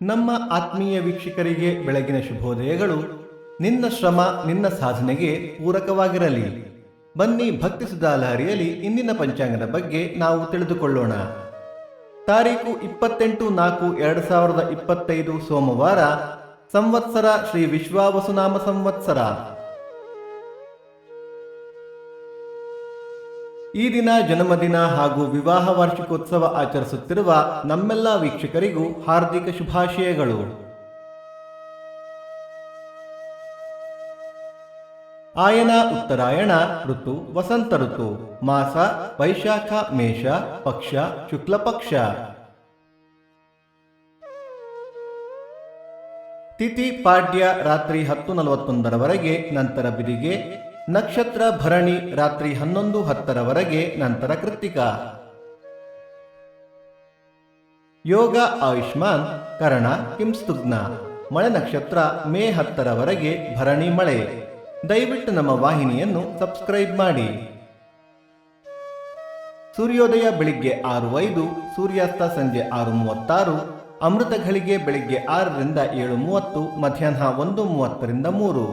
ನಮ್ಮ ಆತ್ಮೀಯ ವೀಕ್ಷಕರಿಗೆ ಬೆಳಗಿನ ಶುಭೋದಯಗಳು. ನಿನ್ನ ಶ್ರಮ ನಿನ್ನ ಸಾಧನೆಗೆ ಪೂರಕವಾಗಿರಲಿ. ಬನ್ನಿ ಭಕ್ತಿ ಸುಧಾಲಹರಿಯಲ್ಲಿ ಇಂದಿನ ಪಂಚಾಂಗದ ಬಗ್ಗೆ ನಾವು ತಿಳಿದುಕೊಳ್ಳೋಣ. ತಾರೀಕು 28/4/2025 ಸೋಮವಾರ. ಸಂವತ್ಸರ ಶ್ರೀ ವಿಶ್ವಾವಸುನಾಮ ಸಂವತ್ಸರ. ಈ ದಿನ ಜನ್ಮದಿನ ಹಾಗೂ ವಿವಾಹ ವಾರ್ಷಿಕೋತ್ಸವ ಆಚರಿಸುತ್ತಿರುವ ನಮ್ಮೆಲ್ಲ ವೀಕ್ಷಕರಿಗೂ ಹಾರ್ದಿಕ ಶುಭಾಶಯಗಳು. ಆಯನ ಉತ್ತರಾಯಣ ಋತು ವಸಂತ ಋತು. ಮಾಸ ವೈಶಾಖ ಮೇಷ. ಪಕ್ಷ ಶುಕ್ಲ ಪಕ್ಷ. ತಿಥಿ ಪಾಡ್ಯ ರಾತ್ರಿ 10:41 ನಂತರ ಬಿದಿಗೆ. ನಕ್ಷತ್ರ ಭರಣಿ ರಾತ್ರಿ 11:10 ನಂತರ ಕೃತ್ತಿಕ. ಯೋಗ ಆಯುಷ್ಮಾನ್ ಕರಣ ಕಿಂಸ್ತುಗ್ನ. ಮಳೆ ನಕ್ಷತ್ರ ಮೇ 10 ಭರಣಿ ಮಳೆ. ದಯವಿಟ್ಟು ನಮ್ಮ ವಾಹಿನಿಯನ್ನು ಸಬ್ಸ್ಕ್ರೈಬ್ ಮಾಡಿ. ಸೂರ್ಯೋದಯ ಬೆಳಿಗ್ಗೆ 6:05, ಸೂರ್ಯಾಸ್ತ ಸಂಜೆ 6:36. ಅಮೃತ ಘಳಿಗೆ ಬೆಳಿಗ್ಗೆ 6 ರಿಂದ 7:30, ಮಧ್ಯಾಹ್ನ 1:30 3.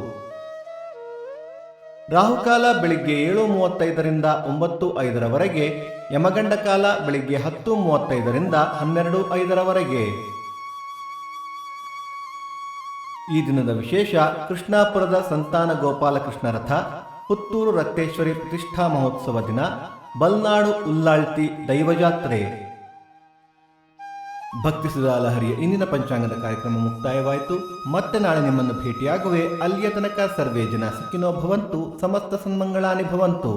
ರಾಹುಕಾಲ ಬೆಳಿಗ್ಗೆ 7:35 ರಿಂದ 9:05. ಯಮಗಂಡ ಕಾಲ ಬೆಳಿಗ್ಗೆ 10:35 ರಿಂದ 12:05. ಈ ದಿನದ ವಿಶೇಷ: ಕೃಷ್ಣಾಪುರದ ಸಂತಾನ ಗೋಪಾಲಕೃಷ್ಣ ರಥ, ಪುತ್ತೂರು ರಕ್ತೇಶ್ವರಿ ಪ್ರತಿಷ್ಠಾ ಮಹೋತ್ಸವ ದಿನ, ಬಲ್ನಾಡು ಉಲ್ಲಾಳ್ತಿ ದೈವಜಾತ್ರೆ. ಭಕ್ತಿ ಸುಧಾಲಹರಿಯ ಇಂದಿನ ಪಂಚಾಂಗದ ಕಾರ್ಯಕ್ರಮ ಮುಕ್ತಾಯವಾಯಿತು. ಮತ್ತೆ ನಾಳೆ ನಿಮ್ಮನ್ನು ಭೇಟಿಯಾಗುವೆ. ಅಲ್ಲಿಯ ತನಕ ಸರ್ವೇ ಜನ ಸುಖಿನೋ ಭವಂತು, ಸಮಸ್ತ ಸನ್ಮಂಗಳಾನಿ ಭವಂತು.